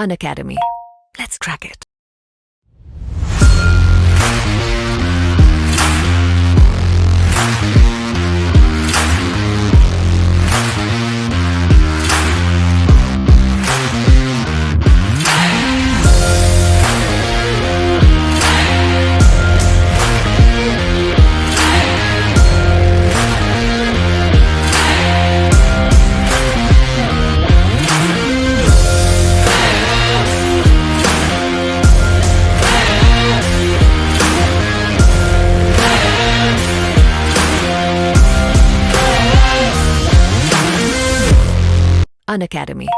Unacademy. Let's crack it. Unacademy.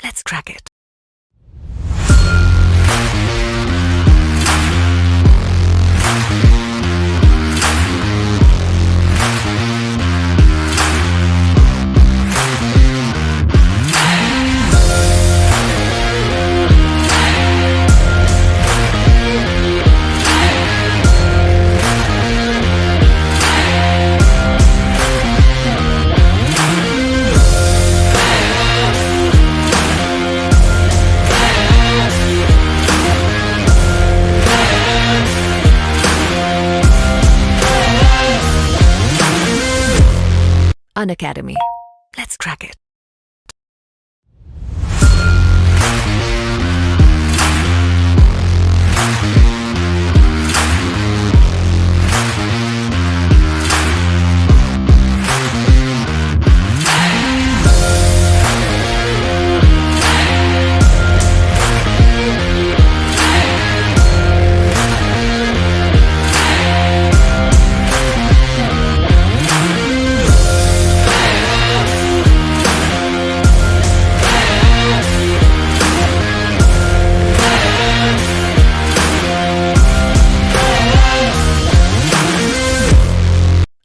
Let's crack it. Unacademy. Let's crack it.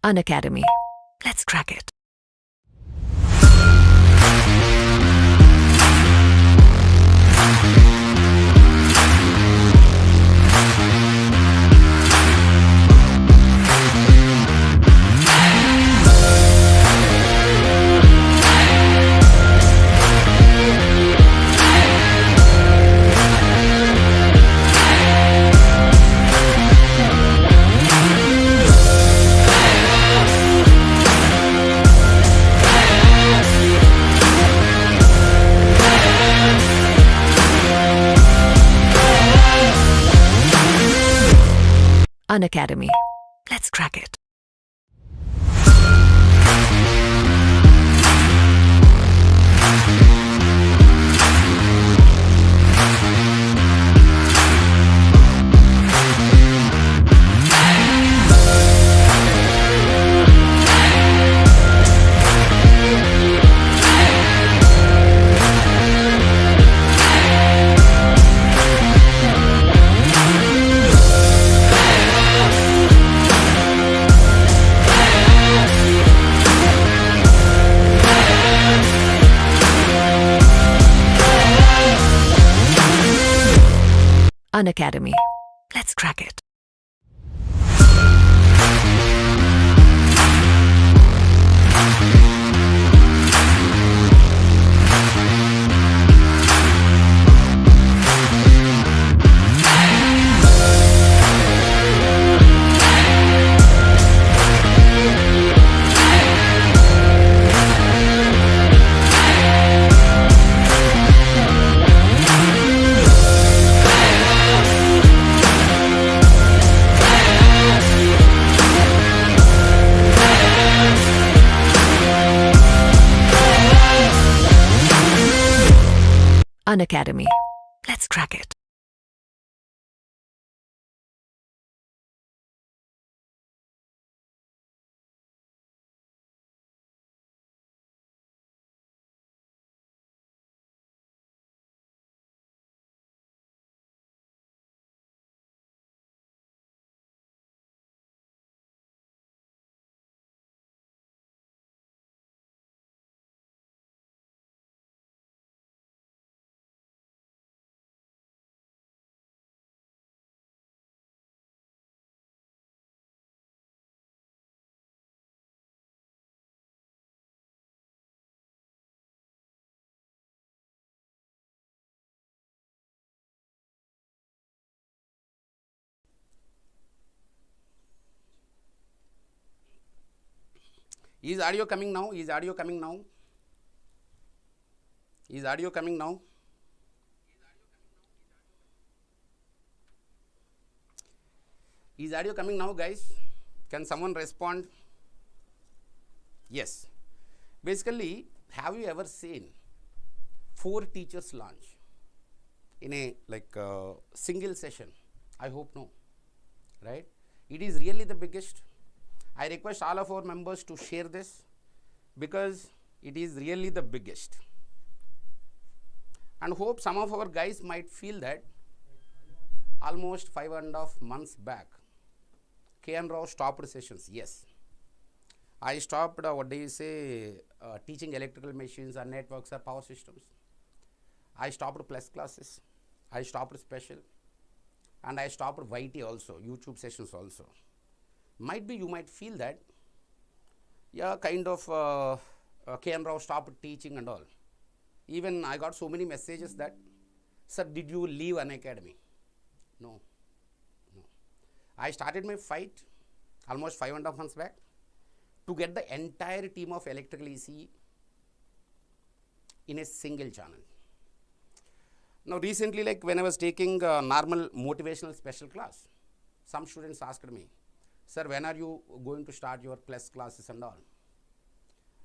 Unacademy. Let's crack it. Unacademy. Let's crack it. Unacademy. Let's crack it. Unacademy. Let's crack it. Is audio coming now? Is audio coming now? Is audio coming now? Is audio coming now, guys? Can someone respond? Yes. Basically, have you ever seen 4 teachers launch in a single session? I hope no, right? It is really the biggest. I request all of our members to share this because it is really the biggest. And hope some of our guys might feel that almost 5.5 months back, Kn Rao stopped sessions. Yes, I stopped teaching electrical machines or networks or power systems. I stopped plus classes. I stopped special. And I stopped YT also, YouTube sessions also. Might be you might feel that, yeah, kind of Kn Rao stopped teaching and all. Even I got so many messages that, sir, did you leave Unacademy? No. I started my fight almost 5.5 months back to get the entire team of electrical ECE in a single channel. Now recently, like when I was taking normal motivational special class, some students asked me, sir, when are you going to start your plus classes and all?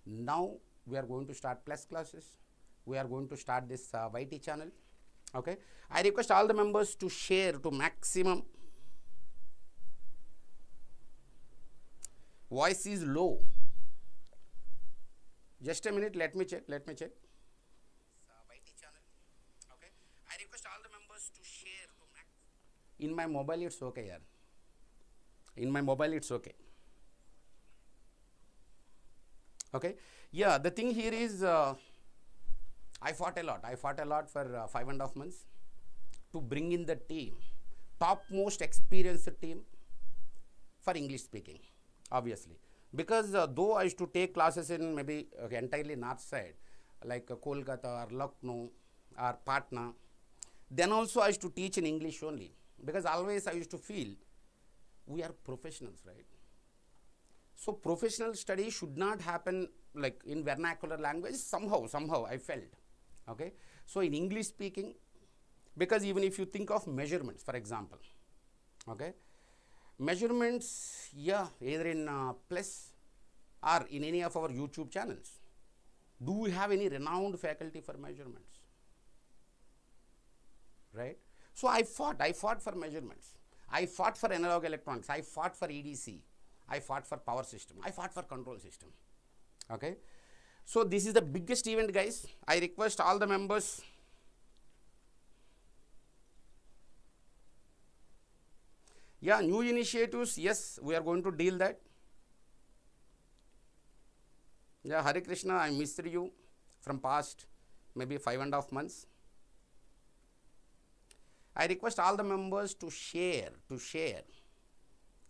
Now we are going to start plus classes. We are going to start this YT channel. Okay. I request all the members to share to maximum. Voice is low. Just a minute, let me check. YT channel. Okay. I request all the members to share to max. In my mobile, it's okay, yaar. In my mobile, it's okay. Okay. Yeah, the thing here is I fought a lot. I fought a lot for 5.5 months to bring in the team, topmost experienced team for English speaking, obviously. Because though I used to take classes in maybe entirely north side, like Kolkata or Lucknow or Patna, then also I used to teach in English only. Because always I used to feel we are professionals, right? So professional study should not happen like in vernacular language, somehow I felt. Okay. So in English speaking, because even if you think of measurements, for example, okay, measurements, yeah, either in plus or in any of our YouTube channels. Do we have any renowned faculty for measurements? Right? So I fought for measurements. I fought for analog electronics. I fought for EDC. I fought for power system. I fought for control system. Okay. So this is the biggest event, guys. I request all the members. Yeah, new initiatives. Yes, we are going to deal that. Yeah, Hare Krishna, I missed you from past maybe 5.5 months. I request all the members to share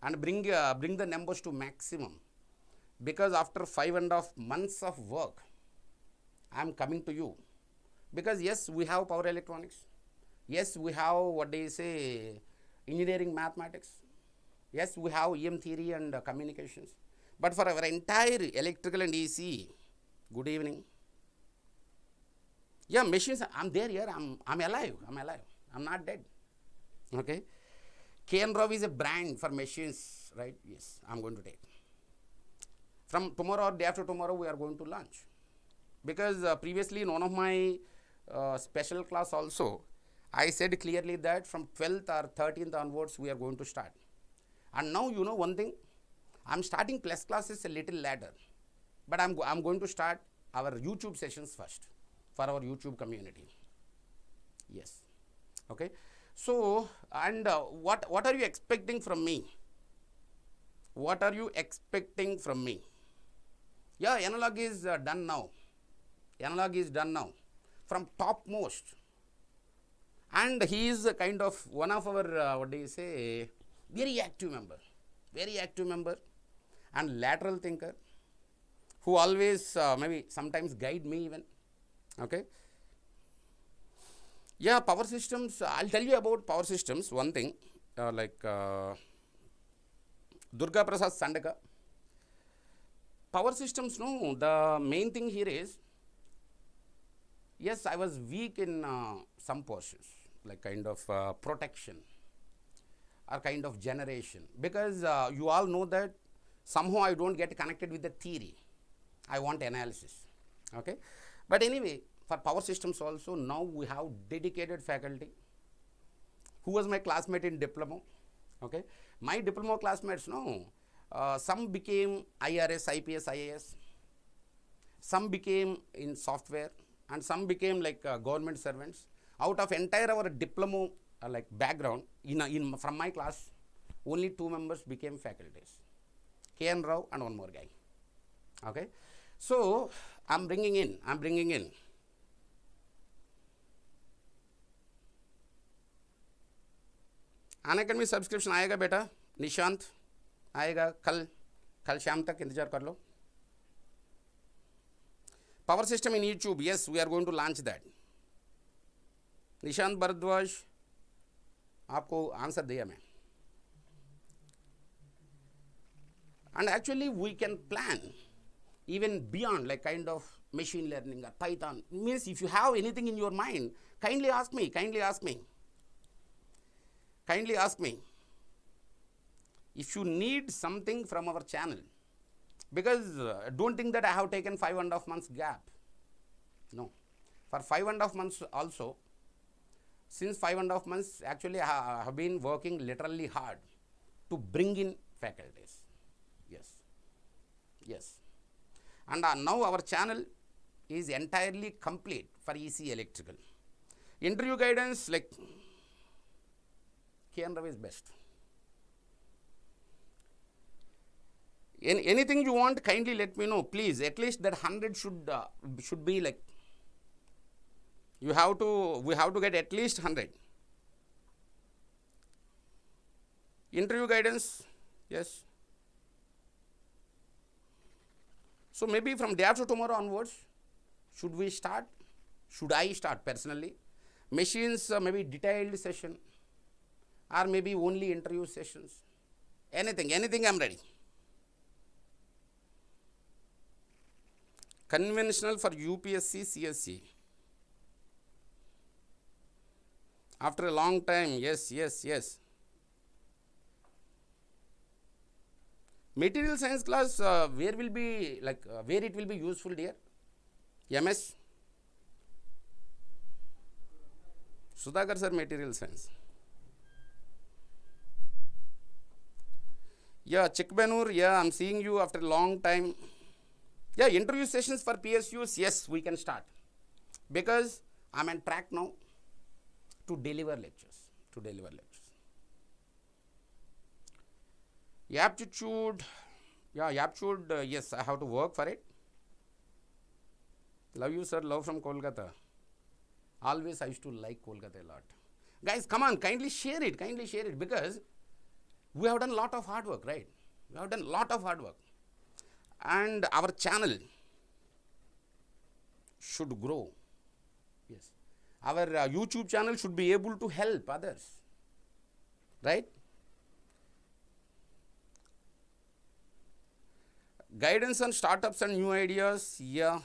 and bring the numbers to maximum, because after 5.5 months of work, I am coming to you. Because yes, we have power electronics. Yes, we have engineering mathematics. Yes, we have EM theory and communications. But for our entire electrical and EC, good evening. Yeah, machines, I'm there here. I'm alive. I'm not dead. Okay. Kn Rao is a brand for machines, right? Yes, I'm going to take. From tomorrow or day after tomorrow, we are going to launch. Because previously in one of my special class also, I said clearly that from 12th or 13th onwards, we are going to start. And now, you know one thing, I'm starting plus classes a little later. But I'm going to start our YouTube sessions first for our YouTube community. Yes. Okay. So, and what are you expecting from me? What are you expecting from me? Yeah, analog is done now. Analog is done now. From topmost. And he is a kind of one of our, very active member and lateral thinker who always maybe sometimes guide me even. Okay. Yeah, power systems, I'll tell you about power systems. One thing, Durga Prasad Sandaka, power systems, no, the main thing here is, yes, I was weak in some portions, like kind of protection or kind of generation, because you all know that somehow I don't get connected with the theory. I want analysis. Okay, but anyway, for power systems also, now we have dedicated faculty who was my classmate in diploma. Okay, my diploma classmates, no, some became IRS, IPS, IAS, some became in software, and some became like government servants. Out of entire our diploma like background, from my class, only 2 members became faculties, Kn Rao and one more guy. Okay, so I'm bringing in Unacademy subscription आएगा बेटा, निशांत आएगा कल शाम तक इंतजार कर लो. Power system in YouTube, yes, we are going to launch that. Nishant Bharadwaj, आपको answer दिया मैं. And actually we can plan even beyond, like kind of machine learning or Python. Means if you have anything in your mind, kindly ask me. If you need something from our channel, because don't think that I have taken 5.5 months gap. No, for 5.5 months also, since 5.5 months actually I have been working literally hard to bring in faculties. Yes, and now our channel is entirely complete for EC electrical. Interview guidance, like Kn Rao is best. Anything you want, kindly let me know, please. At least that 100 should be like, we have to get at least 100. Interview guidance, yes. So maybe from day after tomorrow onwards, should I start personally? Machines, maybe detailed session, or maybe only interview sessions. Anything I'm ready. Conventional for UPSC, CSC. After a long time, yes. Material science class, where it will be useful, dear? MS? Sudhakar sir, material science. Yeah, Chikbanur, yeah, I'm seeing you after a long time. Yeah, interview sessions for PSUs, yes, we can start. Because I'm on track now to deliver lectures. Aptitude, yes, I have to work for it. Love you, sir, love from Kolkata. Always I used to like Kolkata a lot. Guys, come on, kindly share it, because we have done a lot of hard work, right? And our channel should grow. Yes. Our YouTube channel should be able to help others, right? Guidance on startups and new ideas, yeah.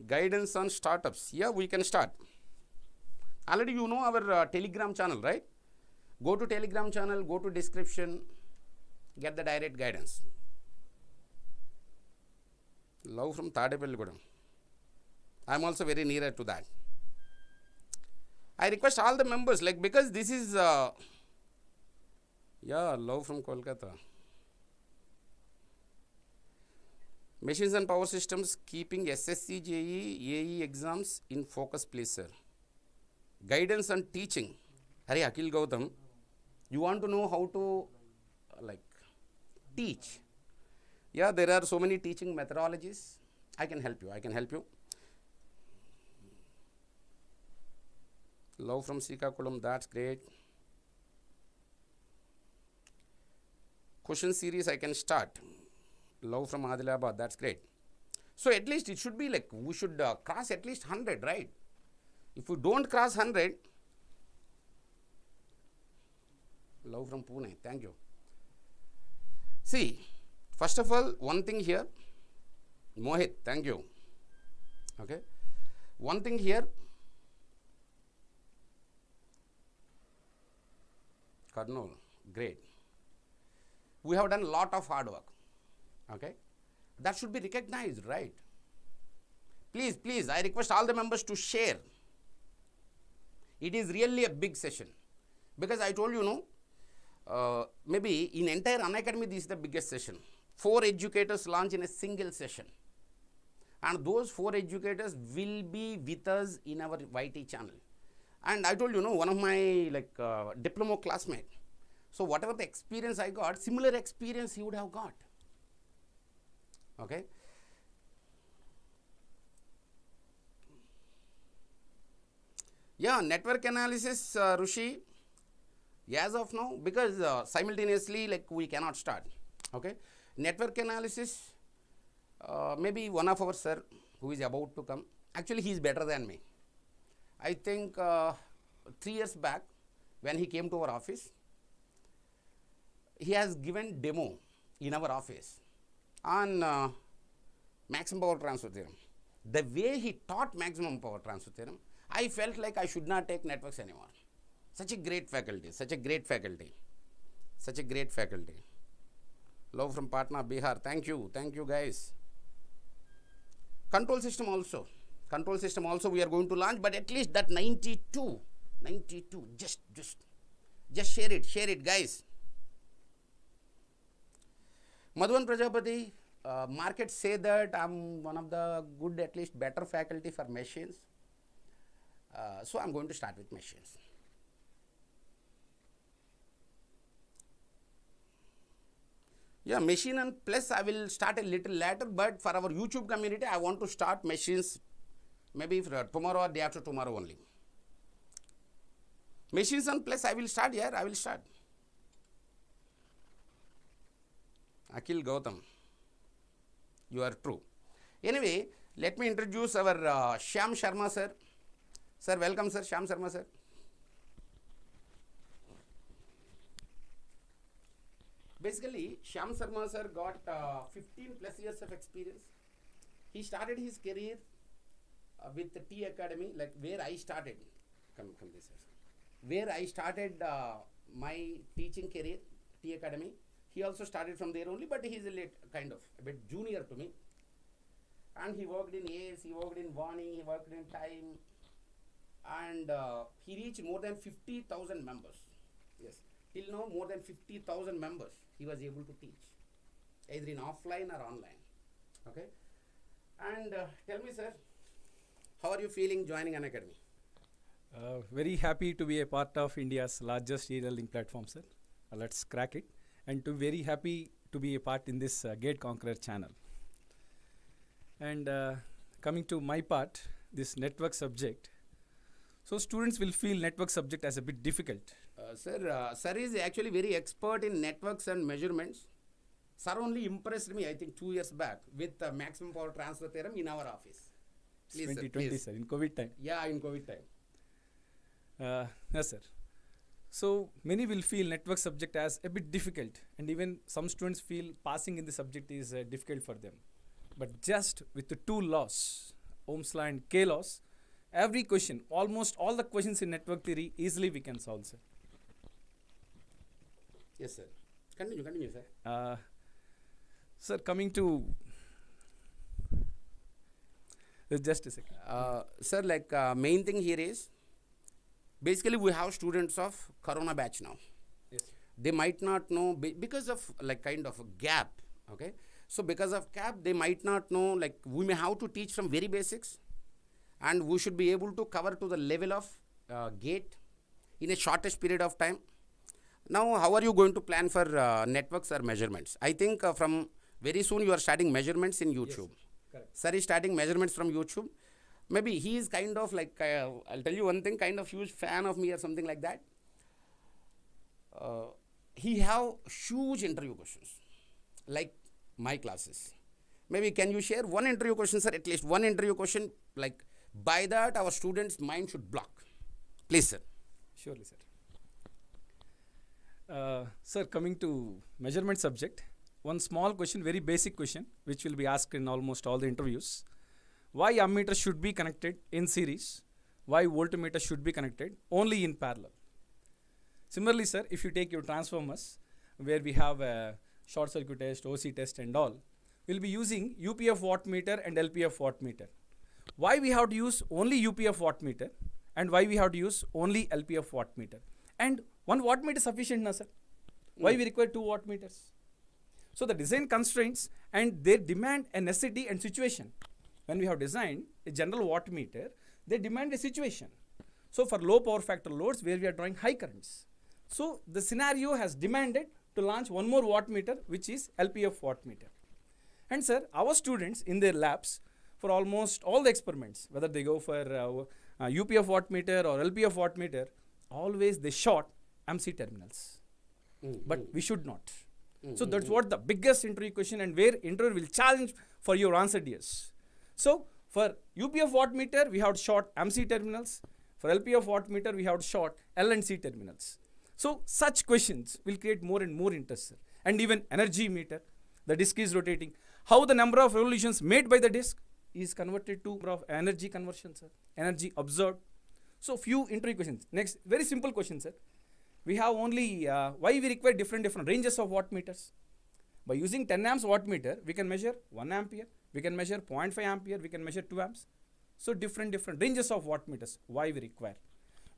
Guidance on startups, yeah, we can start. Already you know our Telegram channel, right? Go to Telegram channel, go to description, get the direct guidance. Love from Tadepalligudam. I am also very near to that. I request all the members, like, because this is, love from Kolkata. Machines and power systems, keeping SSC, JE, AE exams in focus, please, sir. Guidance and teaching. Hare Akhil Gautam, you want to know how to teach? Yeah, there are so many teaching methodologies. I can help you. Love from Srikakulam, that's great. Question series I can start. Love from Adilabad, that's great. So at least it should be like, we should cross at least 100, right? If we don't cross 100, Love from Pune. Thank you. See, first of all, one thing here. Mohit, thank you. Okay. One thing here. Karnool, great. We have done a lot of hard work. Okay. That should be recognized, right? Please, please, I request all the members to share. It is really a big session. Because I told you, maybe in entire Unacademy, this is the biggest session. 4 educators launch in a single session. And those 4 educators will be with us in our YT channel. And I told you, one of my diploma classmate. So whatever the experience I got, similar experience he would have got. Okay. Yeah, network analysis, Rushi, as of now, because simultaneously we cannot start. Okay. Network analysis, maybe one of our sir who is about to come, actually he is better than me. I think 3 years back when he came to our office, he has given demo in our office on maximum power transfer theorem. The way he taught maximum power transfer theorem, I felt like I should not take networks anymore. Such a great faculty, such a great faculty, such a great faculty. Love from Patna, Bihar. Thank you guys. Control system also we are going to launch, but at least that 92, just share it guys. Madhuvan Prajapati, market say that I'm one of the good, at least better faculty for machines. So I'm going to start with machines. Yeah, machine and plus I will start a little later, but for our YouTube community, I want to start machines maybe for tomorrow or day after tomorrow only. Machines and plus I will start here, I will start. Akhil Gautam, you are true. Anyway, let me introduce our Shyam Sharma sir. Sir, welcome sir, Shyam Sharma sir. Basically, Shyam Sharma sir got 15 plus years of experience. He started his career with the T Academy, like where I started. Come this sir. Where I started my teaching career, T Academy. He also started from there only, but he is a bit junior to me. And he worked in ACE, he worked in Warning, he worked in Time, and he reached more than 50,000 members. Yes, till now more than 50,000 members he was able to teach, either in offline or online. Okay, and tell me, sir, how are you feeling joining Unacademy? Very happy to be a part of India's largest e-learning platform, sir. Let's crack it. And very happy to be a part in this GATE Conqueror channel. And coming to my part, this network subject. So students will feel network subject as a bit difficult. Sir is actually very expert in networks and measurements. Sir only impressed me, I think 2 years back with the maximum power transfer theorem in our office. Please, 2020, sir, in COVID time. Yeah, in COVID time. Yes, sir. So many will feel network subject as a bit difficult, and even some students feel passing in the subject is difficult for them. But just with the 2 laws, Ohm's law and K laws, every question, almost all the questions in network theory easily we can solve, sir. Yes, sir. Continue, sir. Sir, coming to just a second. Sir, main thing here is, basically we have students of Corona batch now. Yes. They might not know because of kind of a gap. Okay. So because of gap, they might not know, we may have to teach from very basics, and we should be able to cover to the level of GATE in a shortest period of time. Now, how are you going to plan for networks or measurements? I think from very soon you are starting measurements in YouTube. Yes, correct. Sir is starting measurements from YouTube. Maybe he is kind of I'll tell you one thing, kind of huge fan of me or something like that. He have huge interview questions, like my classes. Maybe can you share one interview question, sir? At least one interview question, by that our students' mind should block. Please, sir. Surely, sir. Sir, coming to measurement subject, one small question, very basic question, which will be asked in almost all the interviews. Why ammeter should be connected in series? Why voltmeter should be connected only in parallel? Similarly, sir, if you take your transformers, where we have a short circuit test, OC test and all, we'll be using UPF wattmeter and LPF wattmeter. Why we have to use only UPF wattmeter and why we have to use only LPF wattmeter? And one wattmeter is sufficient, na sir? Why we require 2 wattmeters? So the design constraints and they demand a necessity and situation. When we have designed a general wattmeter, they demand a situation. So for low power factor loads where we are drawing high currents. So the scenario has demanded to launch one more wattmeter, which is LPF wattmeter. And sir, our students in their labs, for almost all the experiments, whether they go for UPF wattmeter or LPF wattmeter, always they short MC terminals. But we should not. So that's what the biggest interview question and where interviewer will challenge for your answer is. So for UPF wattmeter, we have short MC terminals. For LPF wattmeter, we have short L and C terminals. So such questions will create more and more interest, sir. And even energy meter, the disk is rotating. How the number of revolutions made by the disk is converted to energy conversion, sir. Energy absorbed. So few interview questions. Next, very simple question, sir. We have only, why we require different ranges of wattmeters? By using 10 amps wattmeter, we can measure 1 ampere, we can measure 0.5 ampere, we can measure 2 amps. So different ranges of wattmeters, why we require.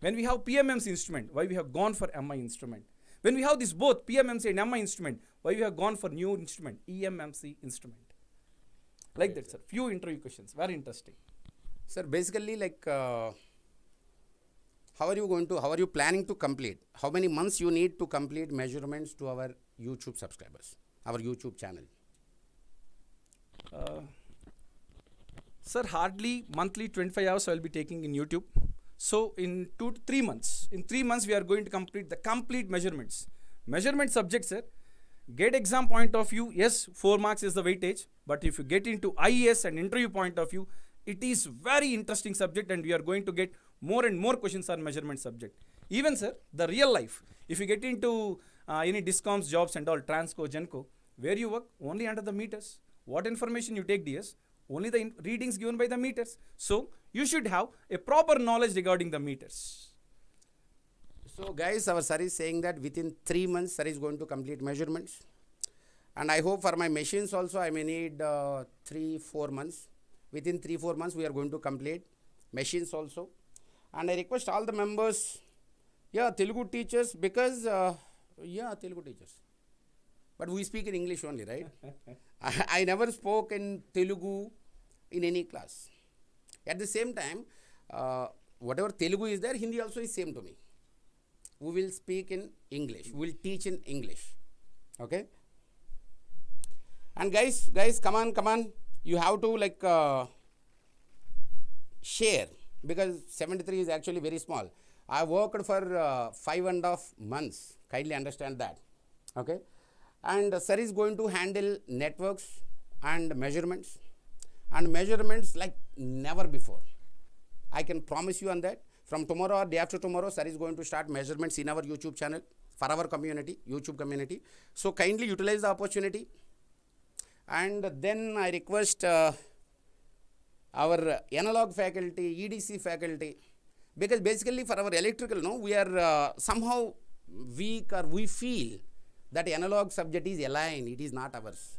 When we have PMMC instrument, why we have gone for MI instrument. When we have this both PMMC and MI instrument, why we have gone for new instrument, EMMC instrument. Like that, sir. Few interview questions, very interesting. Sir, basically like how are you planning to complete? How many months you need to complete measurements to our YouTube subscribers, our YouTube channel? Sir, hardly monthly 25 hours I will be taking in YouTube. So in 2 to 3 months, in 3 months we are going to complete the complete measurements. Measurement subject, sir. GATE exam point of view, yes, 4 marks is the weightage. But if you get into IES and interview point of view, it is very interesting subject and we are going to get more and more questions on measurement subject. Even, sir, the real life, if you get into any discoms, jobs and all, Transco, Genco, where you work only under the meters. What information you take, DS? Only the readings given by the meters. So you should have a proper knowledge regarding the meters. So guys, our sir is saying that within 3 months, sir is going to complete measurements. And I hope for my machines also, I may need 3-4 months. Within 3-4 months, we are going to complete machines also. And I request all the members, Telugu teachers, because, Telugu teachers. But we speak in English only, right? I never spoke in Telugu in any class. At the same time, whatever Telugu is there, Hindi also is same to me. We will speak in English. We will teach in English. Okay? And guys, come on. You have to like share, because 73 is actually very small. I worked for 5.5 months. Kindly understand that. Okay? And sir is going to handle networks and measurements like never before. I can promise you on that. From tomorrow or day after tomorrow, sir is going to start measurements in our YouTube channel for our community, YouTube community. So kindly utilize the opportunity. And then I request our analog faculty, EDC faculty, because basically for our electrical, we are somehow weak, or we feel that analog subject is aligned, it is not ours.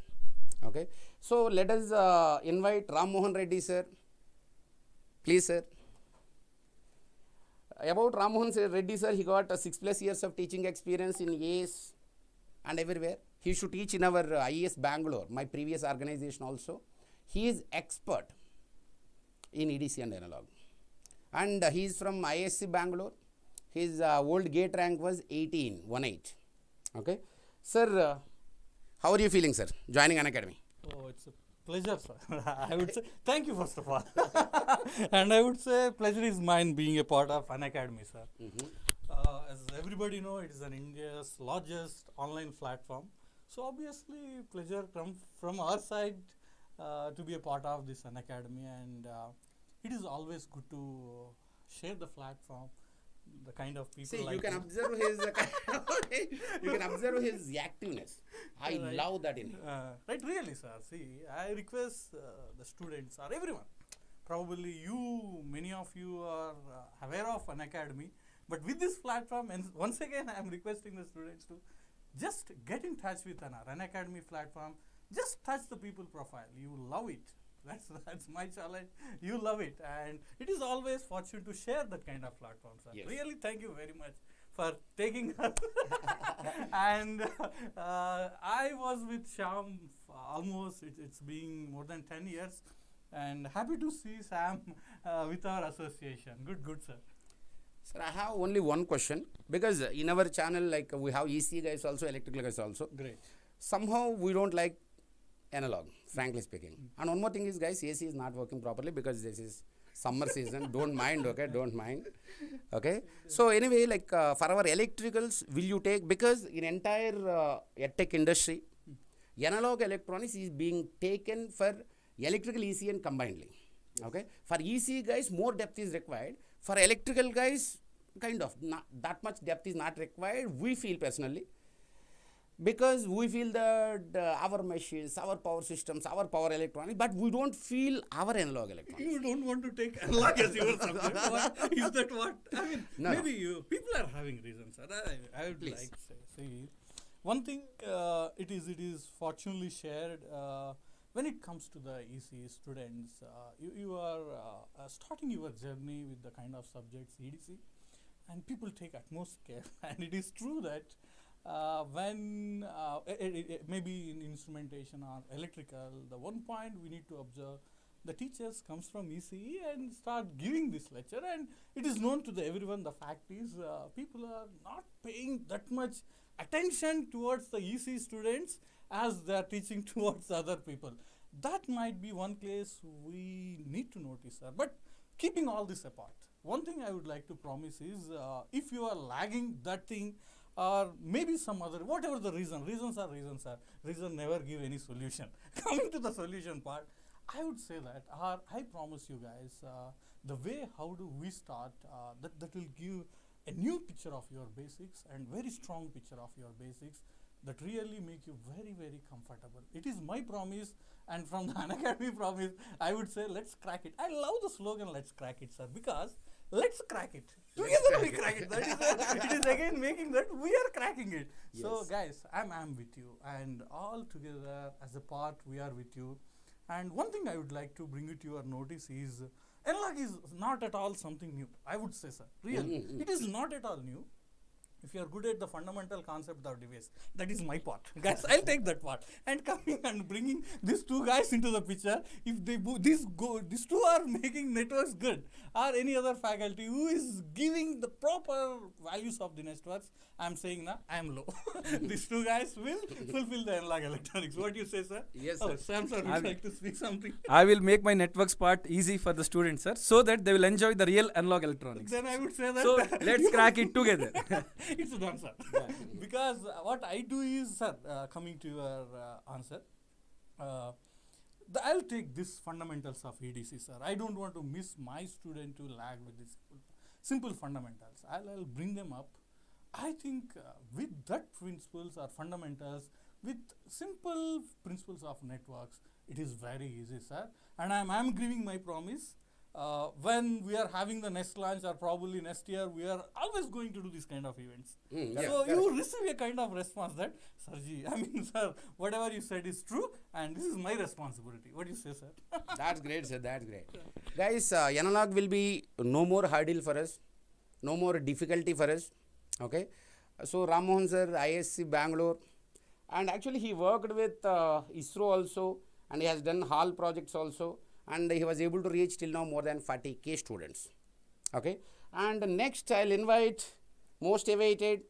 Okay. So let us invite Ram Mohan Reddy sir. Please, sir. About Ram Mohan Reddy sir, he got 6+ years of teaching experience in ACE and everywhere. He should teach in our IES Bangalore, my previous organization also. He is expert in EDC and analog. And he is from ISC Bangalore. His old GATE rank was 18. Okay. Sir, how are you feeling, sir, joining Unacademy? Oh, it's a pleasure, sir. I would say thank you, first of all. And I would say pleasure is mine being a part of Unacademy, sir. As everybody know, it is an India's largest online platform. So obviously, pleasure comes from our side to be a part of this Unacademy, and it is always good to share the platform, the kind of people. See, like you can observe his Okay, you can observe his activeness. I Right. love that in him. Right, really, sir. See, I request the students or everyone. Probably you, many of you are aware of Unacademy, but with this platform, and once again, I am requesting the students to just get in touch with an Unacademy platform. Just touch the people profile. You will love it. That's my challenge. You love it, and it is always fortune to share that kind of platform, sir. Yes. Really, thank you very much for taking us. And I was with Shyam almost, it's been more than 10 years, and happy to see Sam with our association. Good, sir. Sir, I have only one question, because in our channel, like we have EC guys also, electrical guys also. Great. Somehow we don't like analog, frankly speaking. And one more thing is, guys, AC is not working properly because this is summer season. Don't mind, okay? Don't mind. Okay? So anyway, like for our electricals, will you take, because in entire EdTech industry, analog electronics is being taken for electrical EC and combinedly. Okay? For EC guys, more depth is required. For electrical guys, kind of, not that much depth is not required, we feel personally. Because we feel that our machines, our power systems, our power electronics, but we don't feel our analog electronics. You don't want to take analog as your subject. Is that what? I mean, No, maybe you people are having reasons, sir. I would Please. like to say, see, one thing it is fortunately shared when it comes to the EC students. You are starting your journey with the kind of subjects EDC, and people take utmost care. And it is true that when maybe in instrumentation or electrical, the one point we need to observe, the teachers comes from ECE and start giving this lecture, and it is known to the everyone. The fact is people are not paying that much attention towards the EC students as they are teaching towards other people. That might be one place we need to notice, sir. But keeping all this apart, one thing I would like to promise is if you are lagging that thing, or maybe some other, whatever the reasons are reasons, sir. Reason never give any solution. Coming to the solution part, I would say that, or I promise you guys, the way how do we start, that will give a new picture of your basics and very strong picture of your basics that really make you very, very comfortable. It is my promise, and from the Unacademy promise, I would say let's crack it. I love the slogan let's crack it, sir, because let's crack it. Together we crack it. That is it is again making that we are cracking it. Yes. So guys, I'm with you, and all together as a part we are with you. And one thing I would like to bring it to your notice is analog is not at all something new. I would say, sir. Really, it is not at all new. If you are good at the fundamental concept of device, that is my part. Guys, I'll take that part. And coming and bringing these two guys into the picture, if they these two are making networks good, or any other faculty who is giving the proper values of the networks, I'm saying now, I'm low. These two guys will fulfill the analog electronics. What do you say, sir? Yes, Oh, sir. Sam sir would like to speak something. I will make my networks part easy for the students, sir, so that they will enjoy the real analog electronics. Then I would say that. So let's crack it together. It's done, sir. Because what I do is, sir, coming to your answer, I'll take this fundamentals of EDC, sir. I don't want to miss my student to lag with this simple fundamentals. I'll bring them up. I think with that principles or fundamentals, with simple principles of networks, it is very easy, sir. And I'm giving my promise. When we are having the next launch, or probably next year, we are always going to do this kind of events. Yeah, So you correct. receive a kind of response that, Sarji, I mean, sir, whatever you said is true, and this is my responsibility. What do you say, sir? That's great, sir. That's great. Guys, analog will be no more hurdle for us, no more difficulty for us. Okay. So Ram Mohan sir, ISC Bangalore, and actually he worked with ISRO also, and he has done HAL projects also, and he was able to reach till now more than 40K students. Okay. And next I'll invite most awaited.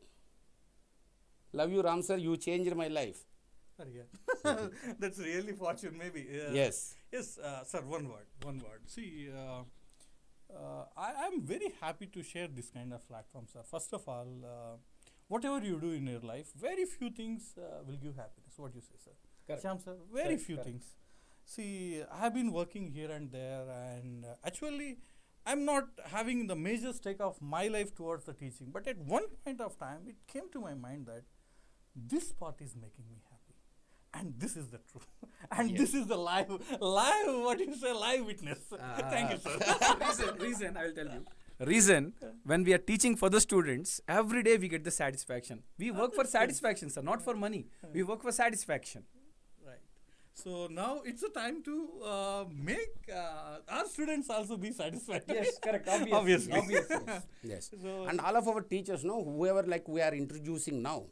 Love you, Ram sir. You changed my life. That's really fortune, maybe. Yes. Yes, sir, one word. See, I am very happy to share this kind of platform, sir. First of all, whatever you do in your life, very few things will give happiness. What do you say, sir? Correct. Shyam, sir, very Correct, few correct. things. See, I have been working here and there, and actually, I'm not having the major stake of my life towards the teaching. But at one point of time, it came to my mind that this path is making me happy. And this is the truth. And this is the live, what do you say, live witness. Thank you, sir. Reason, I will tell you. Reason, when we are teaching for the students, every day we get the satisfaction. We work for satisfaction, sir, not for money. We work for satisfaction. Right. So now it's a time to make our students also be satisfied. Yes, correct. Obviously. Yes. So- And all of our teachers, no, whoever like we are introducing now,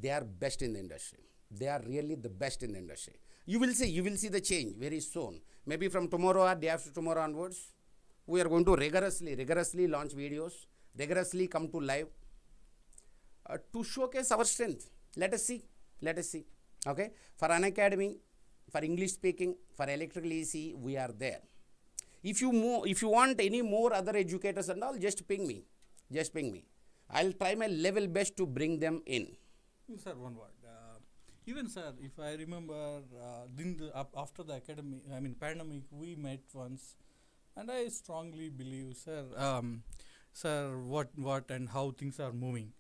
they are best in the industry. They are really the best in the industry. You will see the change very soon. Maybe from tomorrow or day after tomorrow onwards, we are going to rigorously launch videos, rigorously come to live to showcase our strength. Let us see. Okay. For Unacademy, for English speaking, for electrical EC, we are there. If you want any more other educators and all, just ping me. I'll try my level best to bring them in. Sir, one word. Even sir, if I remember, after the pandemic, we met once, and I strongly believe, sir, what and how things are moving.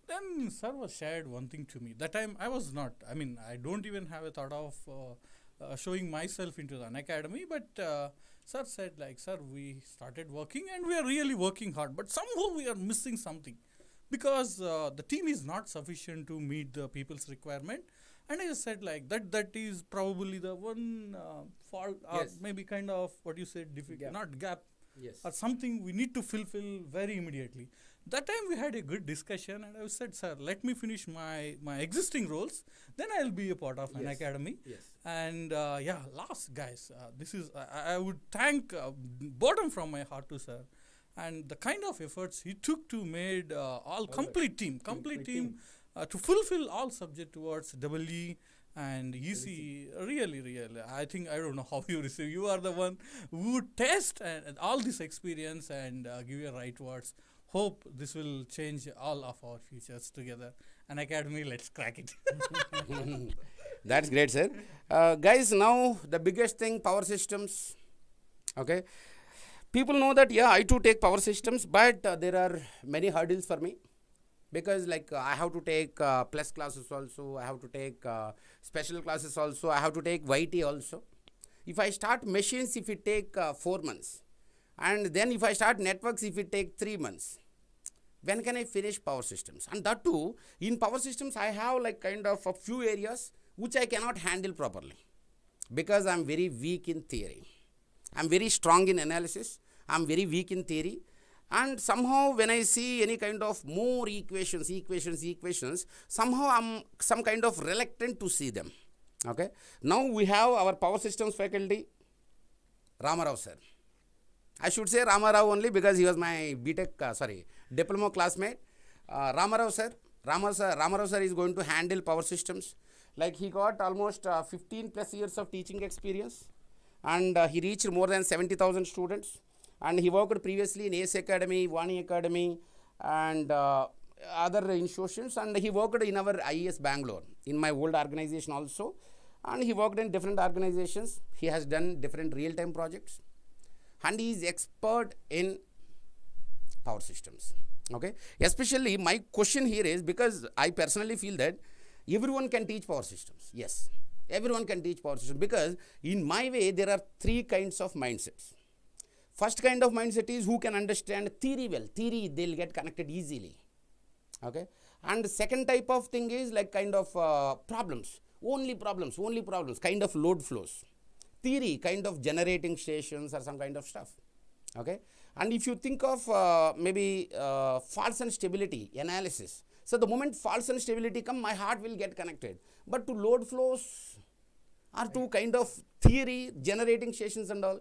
Then sir was shared one thing to me. That time I was not. I don't even have a thought of showing myself into the Unacademy. But sir said sir, we started working and we are really working hard, but somehow we are missing something. Because the team is not sufficient to meet the people's requirement. And I just said that is probably the one fault, or maybe kind of what you said, not gap, or something we need to fulfill very immediately. That time we had a good discussion, and I said, sir, let me finish my existing roles, then I'll be a part of Unacademy. And last guys, this is I would thank bottom from my heart to sir. And the kind of efforts he took to made complete team to fulfill all subject towards EE and EC. Really, I don't know how you receive. You are the one who would test and all this experience and give you right words. Hope this will change all of our futures together. Unacademy, let's crack it. That's great, sir. Guys, now the biggest thing, power systems. Okay. People know that, I too take power systems, but there are many hurdles for me. Because I have to take plus classes also, I have to take special classes also, I have to take YT also. If I start machines, if it take 4 months, and then if I start networks, if it take 3 months, when can I finish power systems? And that too, in power systems, I have kind of a few areas which I cannot handle properly. Because I am very weak in theory. I am very strong in analysis, I am very weak in theory. And somehow when I see any kind of more equations, somehow I'm some kind of reluctant to see them. Okay. Now we have our power systems faculty, Rao sir. I should say Rao only because he was my diploma classmate. Rao sir is going to handle power systems. He got almost 15 plus years of teaching experience. And he reached more than 70,000 students. And he worked previously in ACE Academy, Vani Academy, and other institutions. And he worked in our IES Bangalore, in my old organization also. And he worked in different organizations. He has done different real-time projects. And he is expert in power systems. Okay. Especially my question here is, because I personally feel that everyone can teach power systems. Yes. Everyone can teach power systems, because in my way there are 3 kinds of mindsets. First kind of mindset is who can understand theory well. Theory, they'll get connected easily. Okay. And the second type of thing is kind of problems. Only problems, kind of load flows. Theory, kind of generating stations or some kind of stuff. Okay. And if you think of maybe faults and stability analysis. So the moment faults and stability come, my heart will get connected. But to load flows or to kind of theory, generating stations and all,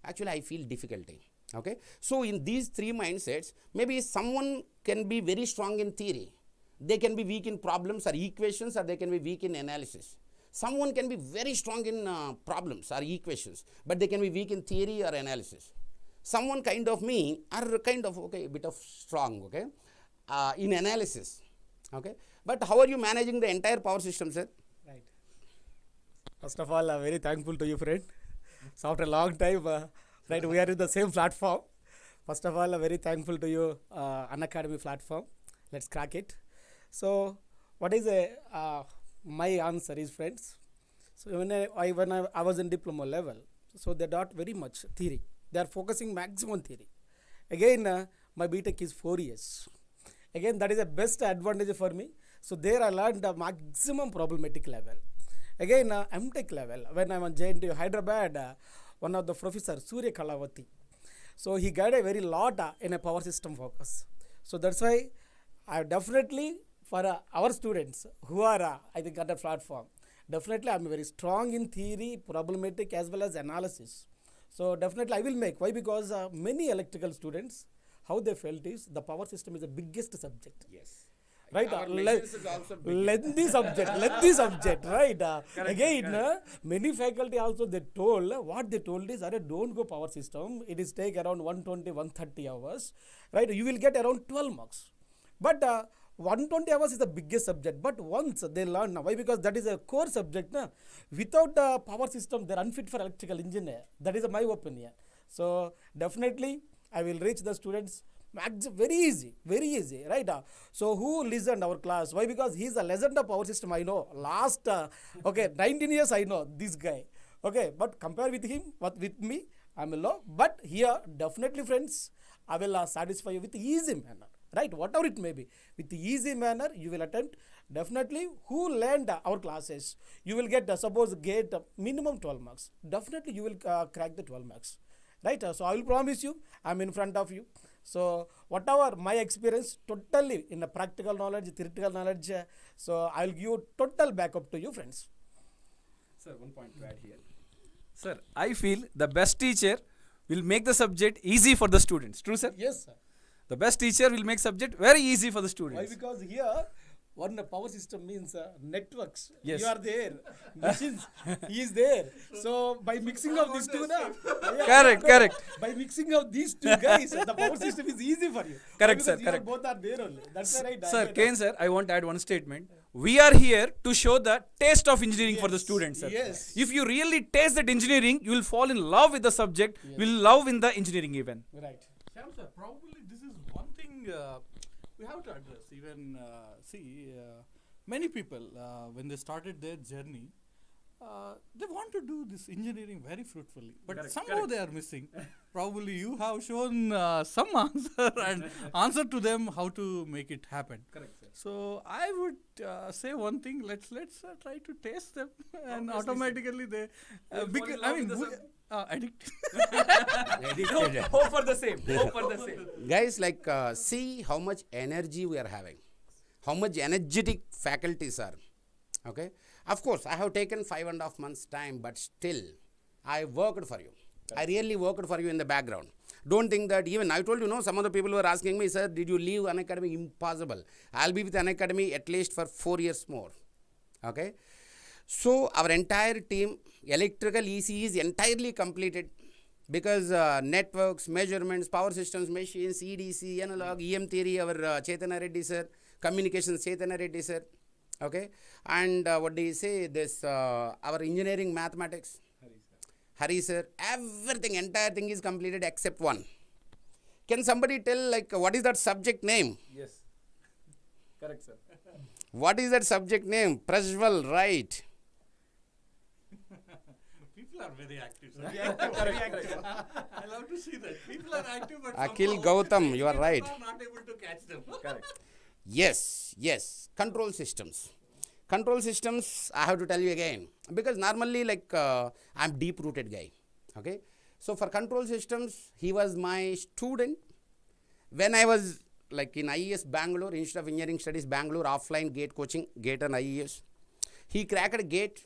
actually I feel difficulty. Okay. So in these 3 mindsets, maybe someone can be very strong in theory. They can be weak in problems or equations, or they can be weak in analysis. Someone can be very strong in problems or equations, but they can be weak in theory or analysis. Someone kind of me are kind of, a bit of strong, okay, in analysis. Okay. But how are you managing the entire power system, sir? Right. First of all, I'm very thankful to you, friend. So after a long time, we are in the same platform. First of all, very thankful to you, Unacademy platform. Let's crack it. So, what is my answer is, friends. So when I was in diploma level, so they taught very much theory. They are focusing maximum theory. Again, my BTech is 4 years. Again, that is the best advantage for me. So there I learned the maximum problematic level. Again, MTech level, when I was in Hyderabad, one of the professor, Surya Kalavati, so he guided very lot in a power system focus. So that's why I definitely, for our students who are, I think, at the platform, definitely I'm very strong in theory, problematic as well as analysis. So definitely I will make. Why? Because many electrical students, how they felt is the power system is the biggest subject. Yes. Right, Our machines is also big. lengthy subject, right? Again, many faculty also they told, what they told is, don't go power system, it is take around 120, 130 hours, right? You will get around 12 marks. But 120 hours is the biggest subject, but once they learn now, why? Because that is a core subject. Without the power system, they're unfit for electrical engineer. That is my opinion. So definitely, I will reach the students. Very easy, right? So who listened our class? Why? Because he's a legend of power system. I know. Last 19 years I know this guy. Okay, but compare with him, with me, I'm low. But here, definitely, friends, I will satisfy you with easy manner, right? Whatever it may be, with easy manner you will attempt. Definitely, who learned our classes, you will get suppose GATE minimum 12 marks. Definitely, you will crack the 12 marks, right? So I will promise you, I'm in front of you. So whatever my experience, totally in the practical knowledge, theoretical knowledge, so I'll give total backup to you, friends. Sir, one point to add here. Sir, I feel the best teacher will make the subject easy for the students. True, sir? Yes, sir. The best teacher will make subject very easy for the Why? students. Because here, one power system means networks. Yes. You are there. Machines, he is there. So by mixing of these two, Correct. By mixing of these two guys, the power system is easy for you. Correct, Why? sir, Because you are correct. both are there only. That's right. Sir, Kane sir, I want to add one statement. We are here to show the taste of engineering for the students, sir. Yes. If you really taste that engineering, you will fall in love with the subject, will love in the engineering even. Right. Shyam sir, probably this is one thing we have to address. Even many people when they started their journey, they want to do this engineering very fruitfully, but somehow they are missing. Probably you have shown some answer and answer to them how to make it happen. Correct, sir. So I would say one thing. Let's try to taste them, and automatically they fall in love with the addict. Addicted. Hope for the same. Guys, like see how much energy we are having, how much energetic faculties are. Okay, of course I have taken 5.5 months time, but still I worked for you. I really worked for you in the background. Don't think that even I told you, no, some of the people were asking me, sir, did you leave Unacademy? Impossible. I'll be with Unacademy at least for 4 years more. Okay, so our entire team, electrical EC is entirely completed, because networks, measurements, power systems, machines, EDC, analog, EM theory, our Chaitanya Reddy sir, communications Chaitanya Reddy sir, okay, and what do you say, this our engineering mathematics, Hari sir, everything, entire thing is completed except one. Can somebody tell, like, what is that subject name? Yes. Correct, sir. What is that subject name? Prajwal, right? People are very active, sir. Very active. I love to see that. People are active, but Akhil somehow Gautam, you are right. people are not able to catch them. Correct. Yes. Control systems. Control systems, I have to tell you again, because normally, like, I'm deep-rooted guy. Okay. So for control systems, he was my student. When I was like in IES Bangalore, Institute of Engineering Studies Bangalore, offline GATE coaching, GATE and IES. He cracked GATE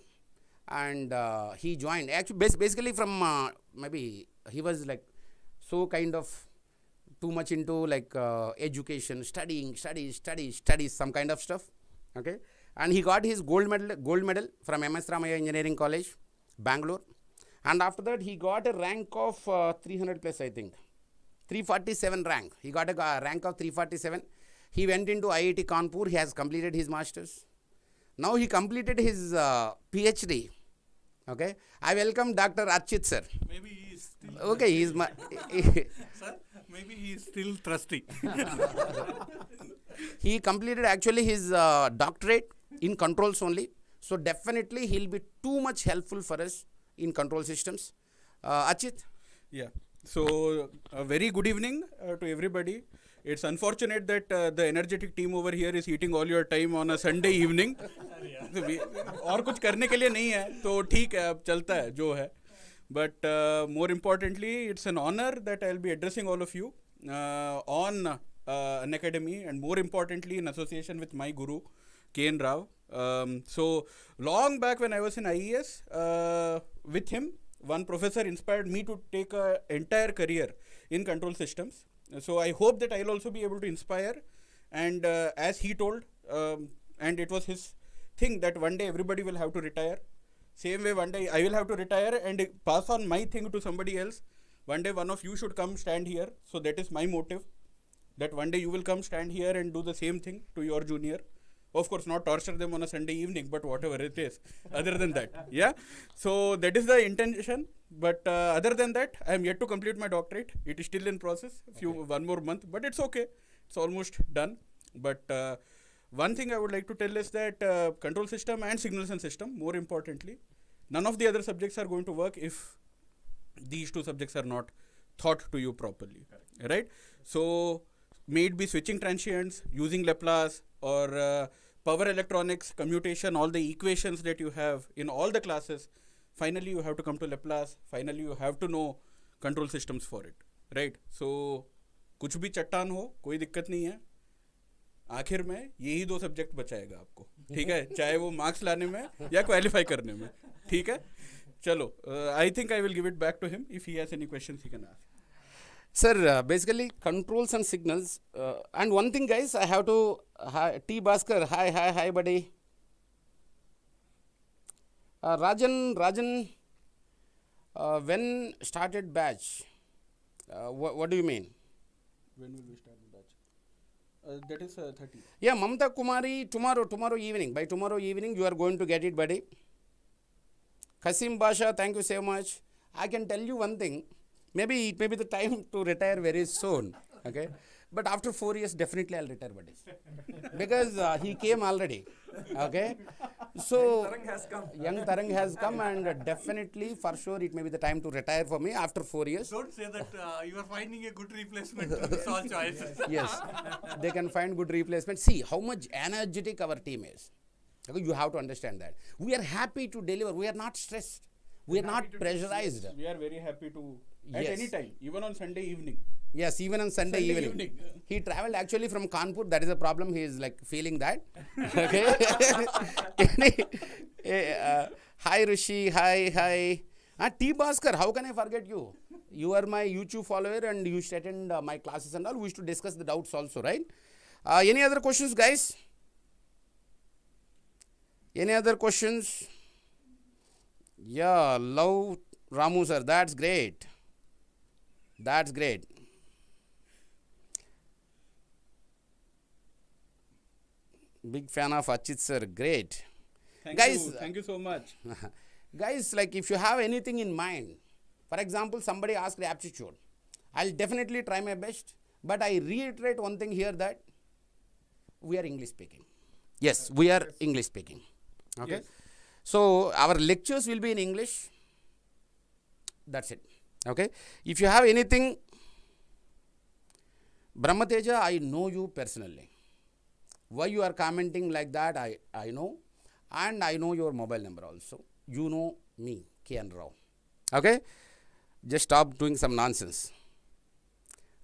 and he joined. Actually, basically from maybe he was like so kind of too much into like education, studies, some kind of stuff. Okay. And he got his gold medal from MS Ramaya Engineering College, Bangalore. And after that, he got a rank of 300 plus, I think. 347 rank. He got a rank of 347. He went into IIT Kanpur. He has completed his masters. Now he completed his PhD. Okay. I welcome Dr. Archit sir. Maybe he is still. Okay, he is my. Sir, Maybe he is still thirsty. He completed actually his doctorate in controls only. So definitely he'll be too much helpful for us in control systems. Achit? Yeah. So, a very good evening to everybody. It's unfortunate that the energetic team over here is eating all your time on a Sunday evening. और कुछ करने के लिए नहीं है तो ठीक है अब चलता है जो है. But more importantly, it's an honor that I'll be addressing all of you on Unacademy, and more importantly in association with my guru, Kn Rao. So long back when I was in IES, with him, one professor inspired me to take an entire career in control systems. So I hope that I'll also be able to inspire. And as he told, and it was his thing that one day everybody will have to retire. Same way one day I will have to retire and pass on my thing to somebody else. One day one of you should come stand here. So that is my motive. That one day you will come stand here and do the same thing to your junior. Of course, not torture them on a Sunday evening, but whatever it is. Other than that, yeah. So that is the intention. But other than that, I am yet to complete my doctorate. It is still in process. One more month, but it's okay. It's almost done. But one thing I would like to tell is that control system and signals and system, more importantly, none of the other subjects are going to work if these two subjects are not taught to you properly, right? So may it be switching transients, using Laplace, or power electronics, commutation, all the equations that you have in all the classes, finally you have to come to Laplace, finally you have to know control systems for it, right? So कुछ भी चट्टान हो कोई दिक्कत नहीं है, आखिर में यही दो सब्जेक्ट बचाएगा आपको, ठीक है, चाहे वो मार्क्स लाने में या क्वालिफाई करने में, ठीक है. चलो, I think I will give it back to him. If he has any questions he can ask. Sir, basically controls and signals. And one thing, guys, I have to. T. Bhaskar, hi, buddy. Rajan, when started batch? What do you mean? When will we start the batch? That is 30. Yeah, Mamta Kumari, tomorrow evening. By tomorrow evening, you are going to get it, buddy. Kasim Basha, thank you so much. I can tell you one thing. Maybe it may be the time to retire very soon. Okay. But after 4 years, definitely I'll retire, buddy. Because he came already. Okay. So, young Tarang has come and definitely, for sure, it may be the time to retire for me after 4 years. Don't say that you are finding a good replacement to this all choices. Yes. They can find good replacement. See how much energetic our team is. Okay, you have to understand that. We are happy to deliver. We are not stressed. We are not pressurized. We are very happy to, at Yes. any time, even on Sunday evening. Yes, even on Sunday evening. He traveled actually from Kanpur. That is a problem. He is like feeling that. Okay. Hi Rishi. Hi. T. Bhaskar, how can I forget you? You are my YouTube follower and you used to attend my classes and all. We used to discuss the doubts also, right? Any other questions, guys? Any other questions? Yeah, love Ramu sir. That's great. That's great. Big fan of Achit sir. Great. Thank you so much. Guys, like if you have anything in mind, for example, somebody asked aptitude, I'll definitely try my best. But I reiterate one thing here that we are English speaking. Yes, we are English speaking. Okay. Yes. So our lectures will be in English. That's it. Okay. If you have anything, Brahmateja, I know you personally. Why you are commenting like that, I know. And I know your mobile number also. You know me, Kn Rao. Okay. Just stop doing some nonsense.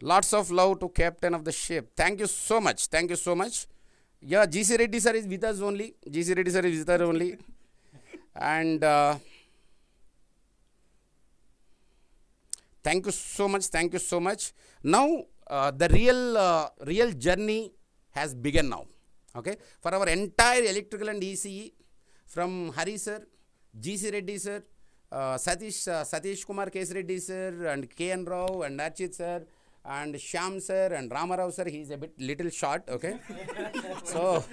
Lots of love to captain of the ship. Thank you so much. Thank you so much. Yeah, GC Reddy sir is with us only. GC Reddy sir is with us only. And thank you so much. Thank you so much. Now, the real journey has begun now. Okay. For our entire electrical and ECE, from Hari sir, GC Reddy sir, Satish Kumar K. Reddy sir, and Kn Rao, and Achit sir, and Shyam sir, and Ramarao sir. He is a little short. Okay. So,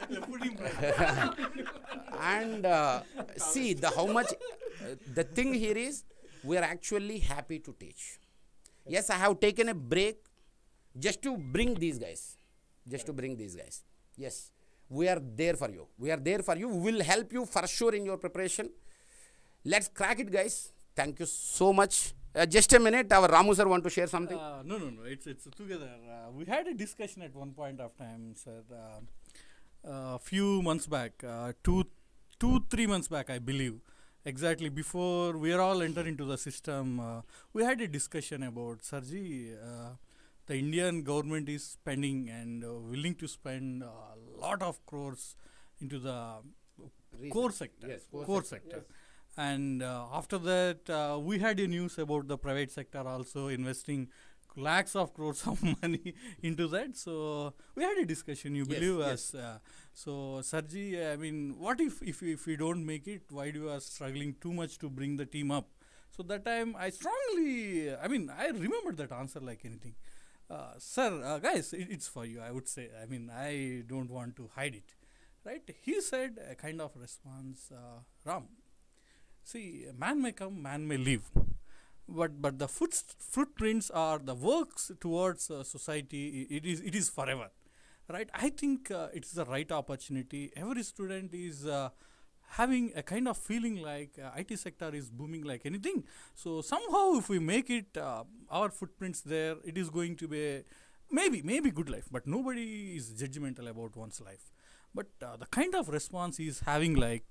and see how much the thing here is, we are actually happy to teach. Yes, I have taken a break just to bring these guys. Yes, we are there for you. We will help you for sure in your preparation. Let's crack it, guys. Thank you so much. Just a minute, our Ramu sir want to share something. No. It's together. We had a discussion at one point of time, sir. A few months back, 3 months back, I believe. Exactly before we are all enter into the system, we had a discussion about, Sarji, the Indian government is spending and willing to spend a lot of crores into the core sector. Yes, core sector. And after that, we had a news about the private sector also investing lakhs of crores of money into that. So we had a discussion. You believe us? So Sarji, I mean, what if we don't make it? Why do you are struggling too much to bring the team up? So that time I remember that answer like anything. Sir, guys, it's for you. I would say. I mean, I don't want to hide it, right? He said a kind of response, Ram. See, man may come, man may leave, but the footprints are the works towards society. It is forever, right? I think it's the right opportunity. Every student is having a kind of feeling like IT sector is booming like anything. So somehow, if we make it our footprints there, it is going to be maybe good life. But nobody is judgmental about one's life. But the kind of response he is having like.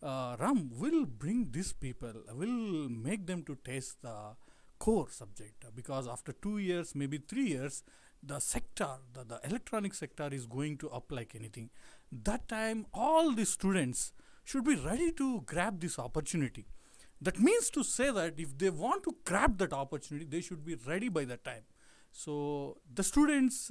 Ram will bring these people, will make them to taste the core subject because after 2 years, maybe 3 years, the sector, the electronic sector is going to up like anything. That time, all the students should be ready to grab this opportunity. That means to say that if they want to grab that opportunity, they should be ready by that time. So the students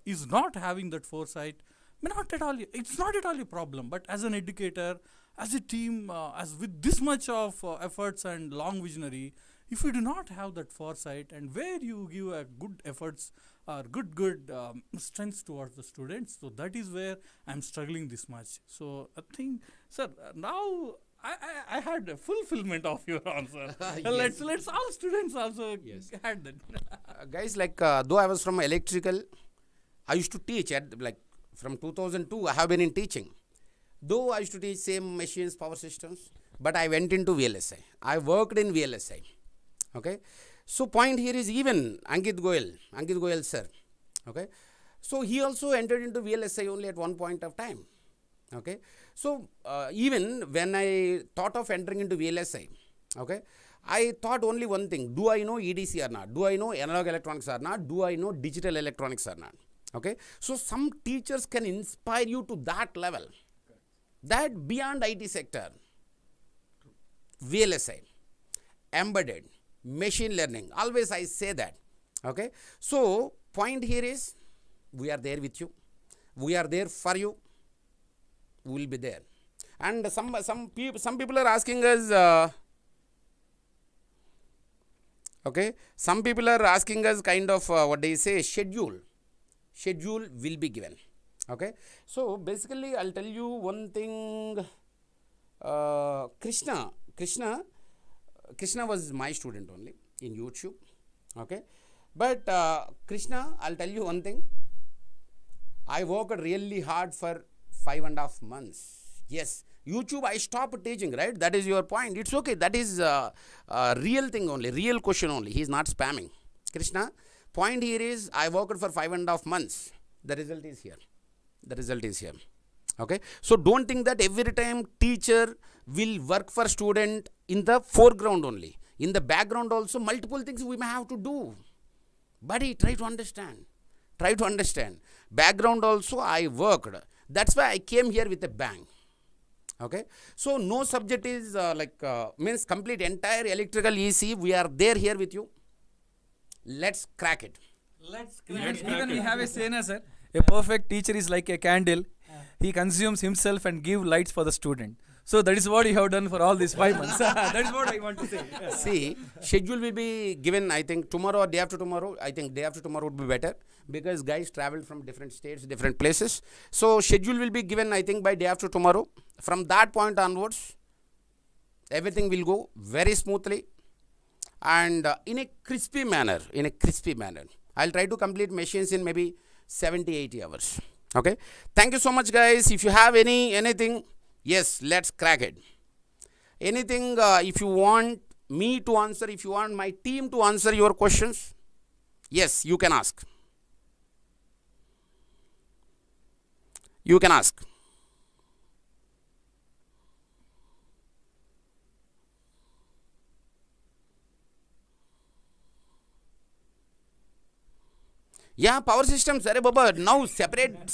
is not having that foresight. It's not at all a problem, but as an educator, as a team, as with this much of efforts and long visionary, if you do not have that foresight and where you give a good efforts or good strengths towards the students, so that is where I'm struggling this much. So I think, sir, now I had a fulfillment of your answer. Yes. Let's all students also had that. Guys, like though I was from electrical, I used to teach at like from 2002. I have been in teaching. Though I used to teach same machines, power systems, but I went into VLSI. I worked in VLSI. Okay. So point here is even Ankit Goyal sir. Okay. So he also entered into VLSI only at one point of time. Okay. So even when I thought of entering into VLSI, okay, I thought only one thing: do I know EDC or not? Do I know analog electronics or not? Do I know digital electronics or not? Okay. So some teachers can inspire you to that level. That beyond IT sector, VLSI, embedded, machine learning, always I say that. Okay. So point here is, we are there with you. We are there for you. We will be there. And some people are asking us, okay, some people are asking us kind of what they say, schedule will be given. Okay. So basically I'll tell you one thing. Krishna was my student only in YouTube. Okay. But Krishna, I'll tell you one thing. I worked really hard for 5.5 months. Yes, YouTube I stopped teaching, right? That is your point. It's okay. That is a real thing only, real question only. He is not spamming. Krishna, point here is I worked for 5.5 months. The result is here. Okay. So don't think that every time teacher will work for student in the foreground only. In the background also multiple things we may have to do. Buddy, try to understand. Background also I worked. That's why I came here with a bang. Okay. So no subject is means complete entire electrical EC. We are there here with you. Let's crack it. Even we have a saying, sir. A perfect teacher is like a candle. He consumes himself and gives lights for the student. So that is what you have done for all these 5 months. That is what I want to say. See, schedule will be given, I think, tomorrow or day after tomorrow. I think day after tomorrow would be better because guys travel from different states, different places. So schedule will be given, I think, by day after tomorrow. From that point onwards, everything will go very smoothly and in a crispy manner. I'll try to complete machines in maybe 70, 80 hours. Okay. Thank you so much, guys. If you have anything, yes, let's crack it. Anything, if you want me to answer, if you want my team to answer your questions, yes, you can ask. You can ask. Yeah, power systems. Arey Baba, now separate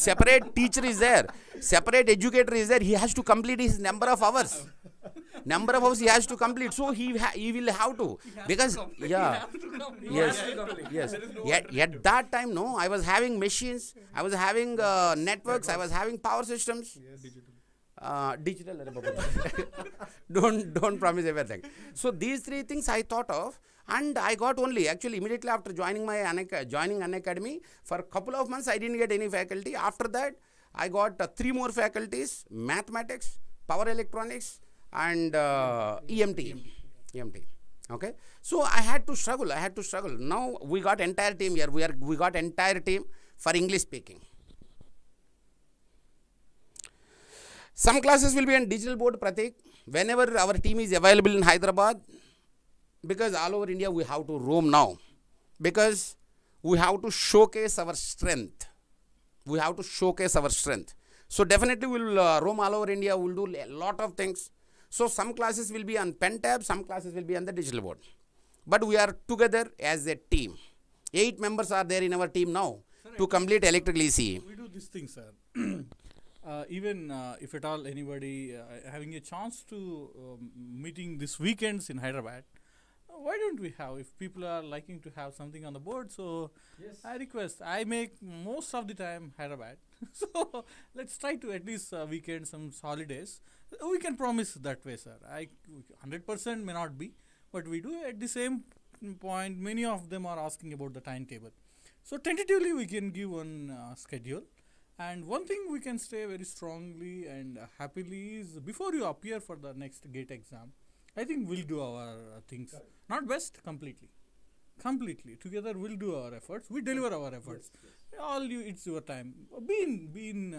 teacher is there, separate educator is there. He has to complete his number of hours. Number of hours he has to complete. So he will have to, because yeah, yes. At that time, no, I was having machines, I was having networks, I was having power systems. Digital. Arey Baba. Don't promise everything. So these three things I thought of. And I got only, actually immediately after joining Unacademy, for a couple of months I didn't get any faculty. After that I got 3 more faculties: mathematics, power electronics, and EMT. Okay. So I had to struggle. Now we got entire team here. We got entire team for English speaking. Some classes will be on digital board, Pratik. Whenever our team is available in Hyderabad, because all over India we have to roam now, because we have to showcase our strength. So definitely we'll roam all over India. We'll do a lot of things. So some classes will be on pen tab, some classes will be on the digital board. But we are together as a team. 8 members are there in our team now, sir, to complete electrical ECE. We do this thing, sir. Even if at all anybody having a chance to meeting this weekends in Hyderabad, why don't we have, if people are liking to have something on the board, so yes. I request, I make most of the time Hyderabad. So let's try to at least weekend, some holidays. We can promise that way, sir. 100% may not be, but we do at the same point. Many of them are asking about the timetable. So tentatively we can give one schedule. And one thing we can say very strongly and happily is, before you appear for the next GATE exam, I think we'll do our things. Not best, completely. Together we'll do our efforts. We deliver our efforts. All you, it's your time. Be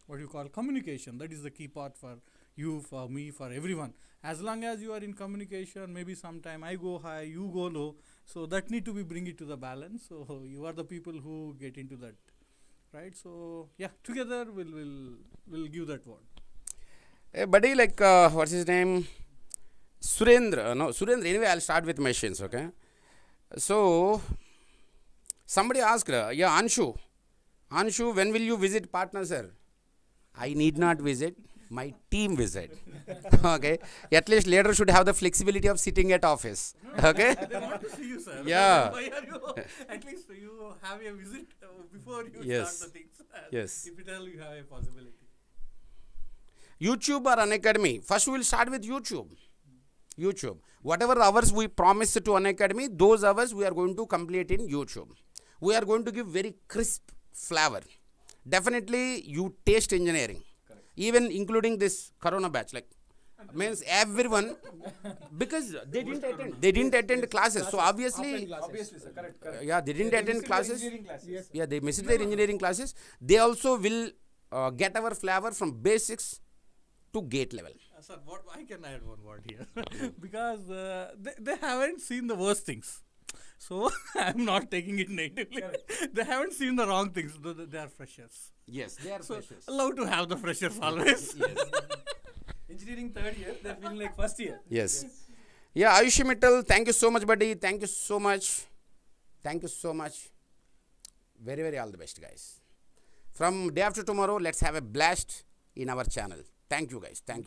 what you call communication. That is the key part for you, for me, for everyone. As long as you are in communication, maybe sometime I go high, you go low. So that need to be bring it to the balance. So you are the people who get into that, right? So yeah, together we'll give that word. Hey buddy, like what's his name? Surendra. Anyway, I'll start with machines, okay? So, somebody asked, yeah, Anshu, when will you visit partner, sir? I need not visit, my team visit. Okay? At least leader should have the flexibility of sitting at office. Okay? They want to see you, sir. Yeah. Why are you, at least you have a visit before you Yes. start the things. Yes. If at all you have a possibility. YouTube or Unacademy? First we will start with YouTube. Whatever hours we promised to Unacademy, those hours we are going to complete in YouTube. We are going to give very crisp flavor. Definitely you taste engineering. Correct. Even including this Corona batch, like means everyone, because they didn't attend classes. So obviously, sir, correct. Yeah, they didn't attend classes. Yes. Yeah, they missed their engineering classes. They also will get our flavor from basics to GATE level. Sir, I can add one word here. Because they haven't seen the worst things. So I'm not taking it negatively. They haven't seen the wrong things. They are freshers. Yes, they are So freshers. allowed to have the freshers always. Yes. Engineering third year, they're feeling like first year. Yes. Yeah, Ayushi Mittal, thank you so much, buddy. Thank you so much. Very, very all the best, guys. From day after tomorrow, let's have a blast in our channel. Thank you, guys. Thank you.